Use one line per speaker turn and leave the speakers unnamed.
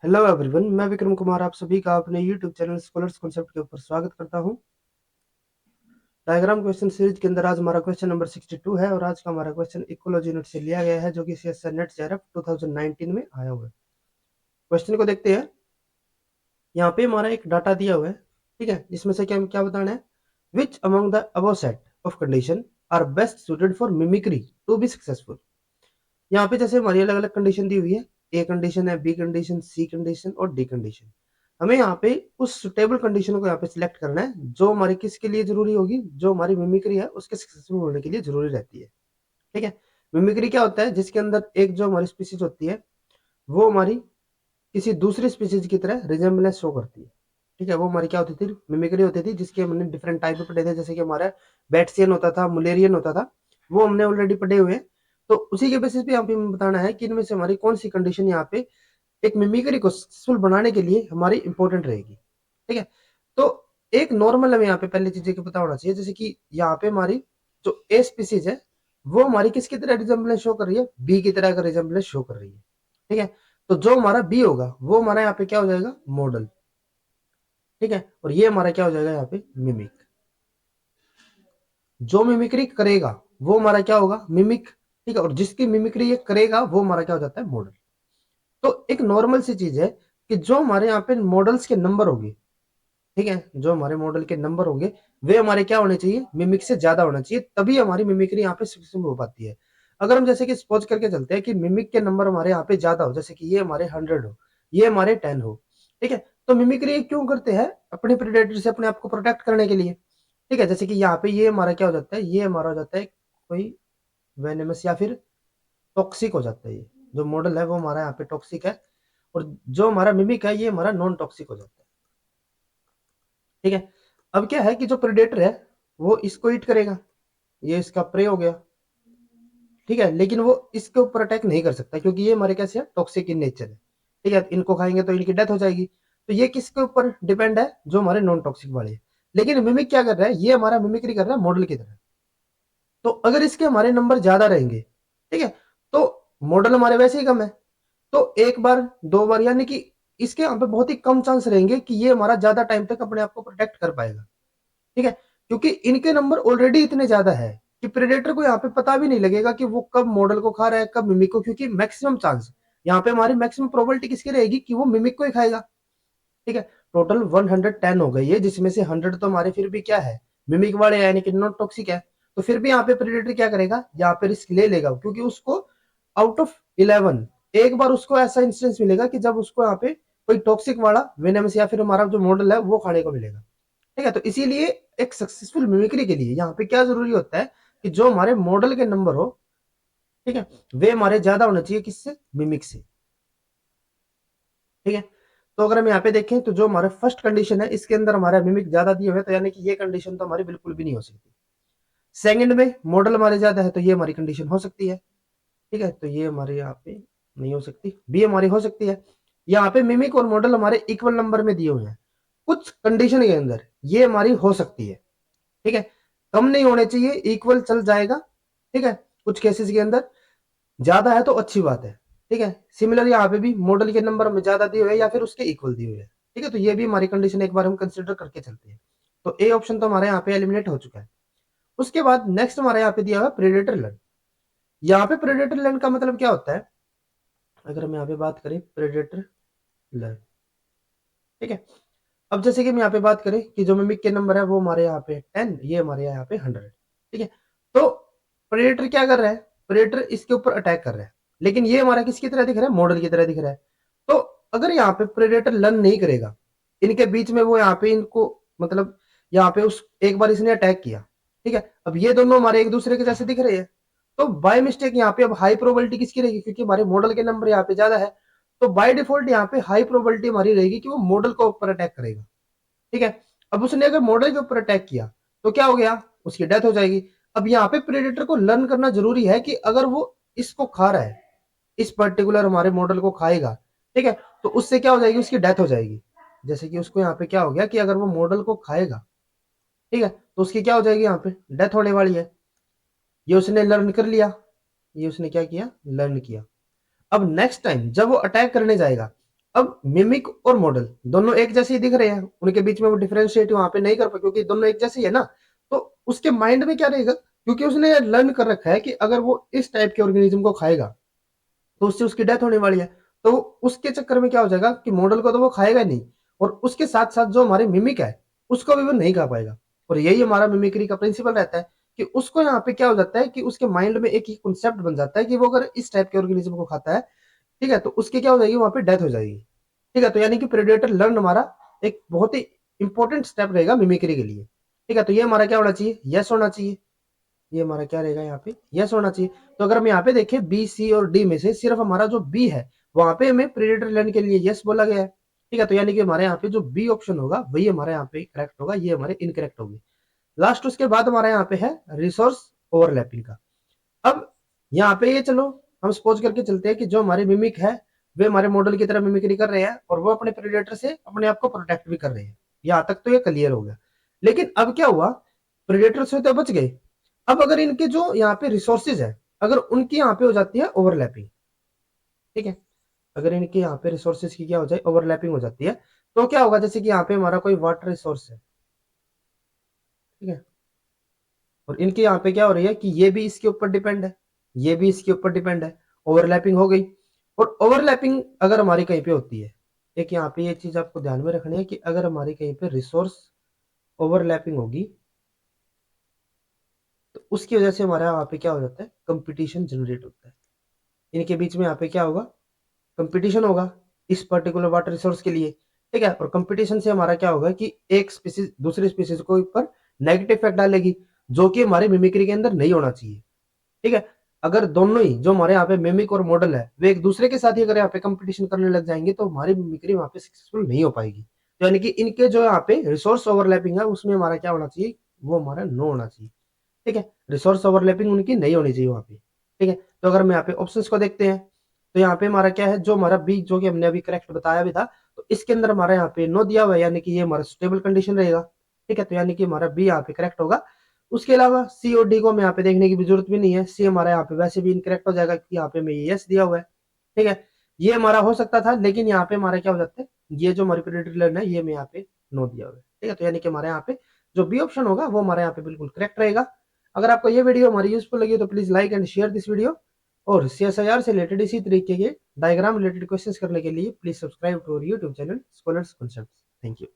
Hello everyone, मैं विक्रम कुमार आप सभी का अपने यूट्यूब चैनल स्कॉलर्स कॉन्सेप्ट के ऊपर स्वागत करता हूं। डायग्राम क्वेश्चन सीरीज के अंदर आज हमारा क्वेश्चन नंबर 62 है और आज का हमारा क्वेश्चन इकोलॉजी यूनिट से लिया गया है जो कि सीएसआर नेट जेआरएफ 2019 में आया हुआ है। क्वेश्चन को देखते हैं। यहाँ पे हमारा एक डाटा दिया हुआ है, ठीक है, जिसमें से क्या क्या बताना है। Which among the above set of condition are best suited for mimicry to be successful. यहाँ पे जैसे हमारी अलग अलग कंडीशन दी हुई है, ए कंडीशन है, बी कंडीशन, सी कंडीशन और डी कंडीशन। हमें यहाँ पे उस सुटेबल कंडीशन को यहाँ पे सिलेक्ट करना है जो हमारी किसके लिए जरूरी होगी, जो हमारी मिमिक्री है उसके सक्सेसफुल होने के लिए जरूरी रहती है। ठीक है, मिमिक्री क्या होता है, जिसके अंदर एक जो हमारी स्पीसीज होती है वो हमारी किसी दूसरी स्पीसीज की तरह रिजेम्बलेंस शो करती है। ठीक है, वो हमारी क्या होती थी, मिमिक्री होती थी, जिसके हमने डिफरेंट टाइप पे पढ़े थे, जैसे कि हमारा बैट्सियन होता था, मुलेरियन होता था, वो हमने ऑलरेडी पढ़े हुए हैं। तो उसी के बेसिस पे यहाँ पे हमें बताना है कि इनमें से हमारी कौन सी कंडीशन यहाँ पे एक मिमिक्री को सक्सेसफुल बनाने के लिए हमारी इंपॉर्टेंट रहेगी। ठीक है, तो एक नॉर्मल हमें यहाँ पे पहले चीजें को पता होना चाहिए, जैसे कि यहाँ पे हमारी जो ए स्पीसीज है वो हमारी किसकी तरह रिजेम्बलेंस शो कर रही है, बी की तरह का रिजेम्बलेंस शो कर रही है। ठीक है, तो जो हमारा बी होगा वो हमारा यहाँ पे क्या हो जाएगा, मॉडल। ठीक है, और ये हमारा क्या हो जाएगा यहाँ पे, मिमिक। जो मिमिक्री करेगा वो हमारा क्या होगा, मिमिक। ठीक है, और जिसकी मिमिक्री ये करेगा वो हमारा क्या हो जाता है, मॉडल। तो एक नॉर्मल सी चीज है कि जो हमारे यहाँ पे मॉडल्स के नंबर होंगे, ठीक है, जो हमारे मॉडल के नंबर होंगे वे हमारे क्या होने चाहिए, मिमिक से ज्यादा होना चाहिए, तभी हमारी मिमिक्री यहाँ पे सक्सेसफुल हो पाती है। अगर हम जैसे कि सपोज करके चलते हैं कि मिमिक के नंबर हमारे यहाँ पे ज्यादा हो, जैसे कि ये हमारे 100 हो, ये हमारे 10 हो, ठीक है, तो मिमिक्री क्यों करते हैं, अपने प्रेडेटर से अपने आप को प्रोटेक्ट करने के लिए। ठीक है, जैसे कि यहाँ पे ये हमारा क्या हो जाता है, ये हमारा हो जाता है कोई वेनेमस या फिर टॉक्सिक हो जाता है। ये जो मॉडल है वो हमारा यहाँ पे टॉक्सिक है, और जो हमारा मिमिक है ये हमारा नॉन टॉक्सिक हो जाता है। ठीक है, अब क्या है कि जो प्रेडेटर है वो इसको ईट करेगा, ये इसका प्रे हो गया। ठीक है, लेकिन वो इसके ऊपर अटैक नहीं कर सकता क्योंकि ये हमारे कैसे है, टॉक्सिक इन नेचर है। ठीक है, इनको खाएंगे तो इनकी डेथ हो जाएगी। तो ये किसके ऊपर डिपेंड है, जो हमारे नॉन टॉक्सिक वाले हैं। लेकिन मिमिक क्या कर रहा है, ये हमारा मिमिक्री कर रहा है मॉडल की तरह। तो अगर इसके हमारे नंबर ज्यादा रहेंगे, ठीक है, तो मॉडल हमारे वैसे ही कम है, तो एक बार दो बार यानी कि इसके यहाँ पे बहुत ही कम चांस रहेंगे कि ये हमारा ज्यादा टाइम तक अपने आप को प्रोटेक्ट कर पाएगा। ठीक है, क्योंकि इनके नंबर ऑलरेडी इतने ज्यादा है कि प्रेडेटर को यहाँ पे पता भी नहीं लगेगा कि वो कब मॉडल को खा रहा है, कब मिमिक को, क्योंकि मैक्सिमम चांस यहाँ पे हमारी मैक्सिमम प्रोबेबिलिटी किसकी रहेगी कि वो मिमिक को ही खाएगा। ठीक है, टोटल 110 हो गई है, जिसमें से 100 तो हमारे फिर भी क्या है, मिमिक वाले यानी कि नॉन टॉक्सिक है। तो फिर भी यहाँ पे प्रेडेटर क्या करेगा, यहाँ पे रिस्क ले लेगा, क्योंकि उसको आउट ऑफ 11 एक बार उसको ऐसा इंस्टेंस मिलेगा कि जब उसको यहाँ पे कोई टॉक्सिक वाला वेनमस या फिर हमारा जो मॉडल है वो खाने को मिलेगा। ठीक है, तो इसीलिए एक सक्सेसफुल मिमिक्री के लिए यहाँ पे क्या जरूरी होता है कि जो हमारे मॉडल के नंबर हो, ठीक है, वे हमारे ज्यादा होने चाहिए किससे, मिमिक से। ठीक है, तो अगर हम यहाँ पे देखें तो जो हमारा फर्स्ट कंडीशन है इसके अंदर हमारा मिमिक ज्यादा दिए हुए, तो यानी कि ये कंडीशन तो हमारी बिल्कुल भी नहीं हो सकती। सेकंड में मॉडल हमारे ज्यादा है तो ये हमारी कंडीशन हो सकती है। ठीक है, तो ये हमारे यहाँ पे नहीं हो सकती, बी हमारी हो सकती है। यहाँ पे मिमिक और मॉडल हमारे इक्वल नंबर में दिए हुए हैं, कुछ कंडीशन के अंदर ये हमारी हो सकती है। ठीक है, कम नहीं होने चाहिए, इक्वल चल जाएगा। ठीक है, कुछ केसेस के अंदर ज्यादा है तो अच्छी बात है। ठीक है, सिमिलर यहाँ पे भी मॉडल के नंबर में ज्यादा दिए हुए या फिर उसके इक्वल दिए हुए हैं। ठीक है, तो ये भी हमारी कंडीशन एक बार हम कंसिडर करके चलते हैं। तो ए ऑप्शन तो हमारे यहाँ पे एलिमिनेट हो चुका है। उसके बाद नेक्स्ट हमारे यहाँ पे दिया हुआ प्रेडेटर लर्न। यहाँ पे प्रेडेटर लर्न का मतलब क्या होता है, अगर हम यहाँ पे बात करें प्रेडेटर लर्न। ठीक है, अब जैसे कि हम यहाँ पे बात करें कि जो मिमिक के नंबर है वो हमारे यहाँ पे 10, ये हमारे यहाँ पे 100। ठीक है, तो प्रेडेटर क्या कर रहा है, प्रेडेटर इसके ऊपर अटैक कर रहा है, लेकिन ये हमारा किसकी तरह दिख रहा है, मॉडल की तरह दिख रहा है। तो अगर यहाँ पे प्रेडेटर लर्न नहीं करेगा, इनके बीच में वो यहाँ पे इनको मतलब यहाँ पे उस एक बार इसने अटैक किया, ठीक है, अब ये दोनों हमारे एक दूसरे के जैसे दिख रहे हैं, तो बाय मिस्टेक यहाँ पे अब हाई प्रोबेबिलिटी किसकी रहेगी, क्योंकि हमारे मॉडल के नंबर यहाँ पे ज्यादा है, तो बाय डिफॉल्ट यहाँ पे हाई प्रोबेबिलिटी हमारी रहेगी कि वो मॉडल को ऊपर अटैक करेगा। ठीक है, अब उसने अगर मॉडल के ऊपर अटैक किया तो क्या हो गया, उसकी डेथ हो जाएगी। अब यहाँ पे प्रेडेटर को लर्न करना जरूरी है कि अगर वो इसको खा रहा है, इस पर्टिकुलर हमारे मॉडल को खाएगा, ठीक है, तो उससे क्या हो जाएगी, उसकी डेथ हो जाएगी। जैसे कि उसको यहाँ पे क्या हो गया कि अगर वो मॉडल को खाएगा, ठीक है, तो उसकी क्या हो जाएगी, यहाँ पे डेथ होने वाली है। ये उसने लर्न कर लिया, ये उसने क्या किया, लर्न किया। अब नेक्स्ट टाइम जब वो अटैक करने जाएगा अब मिमिक और मॉडल दोनों एक जैसे ही दिख रहे हैं, उनके बीच में वो डिफरेंशिएट वहां पे नहीं कर पाए क्योंकि दोनों एक जैसे ही है ना। तो उसके माइंड में क्या रहेगा, क्योंकि उसने लर्न कर रखा है कि अगर वो इस टाइप के ऑर्गेनिज्म को खाएगा तो उससे उसकी डेथ होने वाली है। तो उसके चक्कर में क्या हो जाएगा कि मॉडल को तो वो खाएगा नहीं, और उसके साथ साथ जो हमारे मिमिक है उसको भी वो नहीं खा पाएगा। और यही हमारा मिमिक्री का प्रिंसिपल रहता है कि उसको यहाँ पे क्या हो जाता है कि उसके माइंड में एक ही कॉन्सेप्ट बन जाता है कि वो अगर इस टाइप के ऑर्गेनिज्म को खाता है, ठीक है, तो उसकी क्या हो जाएगी, वहां पे डेथ हो जाएगी। ठीक है, तो यानी कि प्रेडेटर लर्न हमारा एक बहुत ही इंपॉर्टेंट स्टेप रहेगा मिमिक्री के लिए। ठीक है, तो ये हमारा क्या होना चाहिए, यस होना चाहिए। ये हमारा क्या रहेगा यहाँ पे, यस होना चाहिए। तो अगर हम यहाँ पे देखें बी सी और डी में से सिर्फ हमारा जो बी है वहां पे हमें प्रेडेटर लर्न के लिए यस बोला गया है। ठीक है, तो यानी कि हमारे यहाँ पे जो बी ऑप्शन होगा वही हमारे यहाँ पे करेक्ट होगा, ये हमारे इनकरेक्ट होगी। लास्ट उसके बाद हमारे यहाँ पे है रिसोर्स ओवरलैपिंग का। अब यहाँ पे ये चलो हम सपोज करके चलते हैं कि जो हमारे मिमिक है वे हमारे मॉडल की तरह मिमिक्री कर रहे हैं और वो अपने प्रेडेटर से अपने आप को प्रोटेक्ट भी कर रहे हैं। यहाँ तक तो ये क्लियर हो गया। लेकिन अब क्या हुआ, प्रेडेटर से तो बच गए। अब अगर इनके जो यहाँ पे रिसोर्सेज है अगर उनकी यहाँ पे हो जाती है ओवरलैपिंग, ठीक है, अगर इनके यहाँ पे रिसोर्सेज की क्या हो जाए, ओवरलैपिंग हो जाती है, तो क्या होगा, जैसे कि यहाँ पे हमारा कोई वाटर रिसोर्स है, ठीक है, और इनके यहाँ पे क्या हो रही है कि ये भी इसके ऊपर डिपेंड है, ये भी इसके ऊपर डिपेंड है, ओवरलैपिंग हो गई। और ओवरलैपिंग अगर हमारी कहीं पे होती है, एक यहाँ पे ये चीज आपको ध्यान में रखनी है कि अगर हमारी कहीं पे रिसोर्स ओवरलैपिंग होगी तो उसकी वजह से हमारा यहाँ पे क्या हो जाता है, कंपटीशन जनरेट होता है। इनके बीच में यहाँ पे क्या होगा, कंपटीशन होगा इस पर्टिकुलर वाटर रिसोर्स के लिए। ठीक है, और कंपटीशन से हमारा क्या होगा कि एक स्पीसीज दूसरी स्पीसीज को ऊपर नेगेटिव इफेक्ट डालेगी, जो कि हमारे मिमिक्री के अंदर नहीं होना चाहिए। ठीक है, अगर दोनों ही जो हमारे यहाँ पे मिमिक और मॉडल है वे एक दूसरे के साथ ही अगर यहाँ पे कंपटीशन करने लग जाएंगे तो हमारी मिमिक्री वहां पे सक्सेसफुल नहीं हो पाएगी। तो यानी कि इनके जो यहाँ पे रिसोर्स ओवरलैपिंग है उसमें हमारा क्या होना चाहिए, वो हमारा नो होना चाहिए। ठीक है, रिसोर्स ओवरलैपिंग उनकी नहीं होनी चाहिए वहां पे। ठीक है, तो अगर हम यहाँ पे ऑप्शंस को देखते हैं तो यहाँ पे हमारा क्या है, जो हमारा बी जो कि हमने अभी करेक्ट बताया भी था, तो इसके अंदर हमारा यहाँ पे नो दिया हुआ है, यानी कि ये हमारा स्टेबल कंडीशन रहेगा। ठीक है, तो यानी कि हमारा बी यहाँ पे करेक्ट होगा। उसके अलावा सी और डी को हमें यहाँ पे देखने की भी जरूरत भी नहीं है, सी हमारा यहाँ पे वैसे भी इनकरेक्ट हो जाएगा क्योंकि यहाँ पे हमें यस दिया हुआ है। ठीक है, ये हमारा हो सकता था लेकिन यहाँ पे हमारा क्या हो जाता है, ये जो हमारी प्रेडिक्टेड लर्न है ये हमें यहाँ पे नो दिया हुआ है। ठीक है, तो यानी कि हमारे यहाँ पे जो बी ऑप्शन होगा वो हमारे यहाँ पे बिल्कुल करेक्ट रहेगा। अगर आपको ये वीडियो हमारी यूजफुल लगी तो please like and share this video, और सीएसआईआर से रिलेटेड इसी तरीके के डायग्राम रिलेटेड क्वेश्चंस करने के लिए please subscribe to our YouTube channel scholars concepts. Thank you.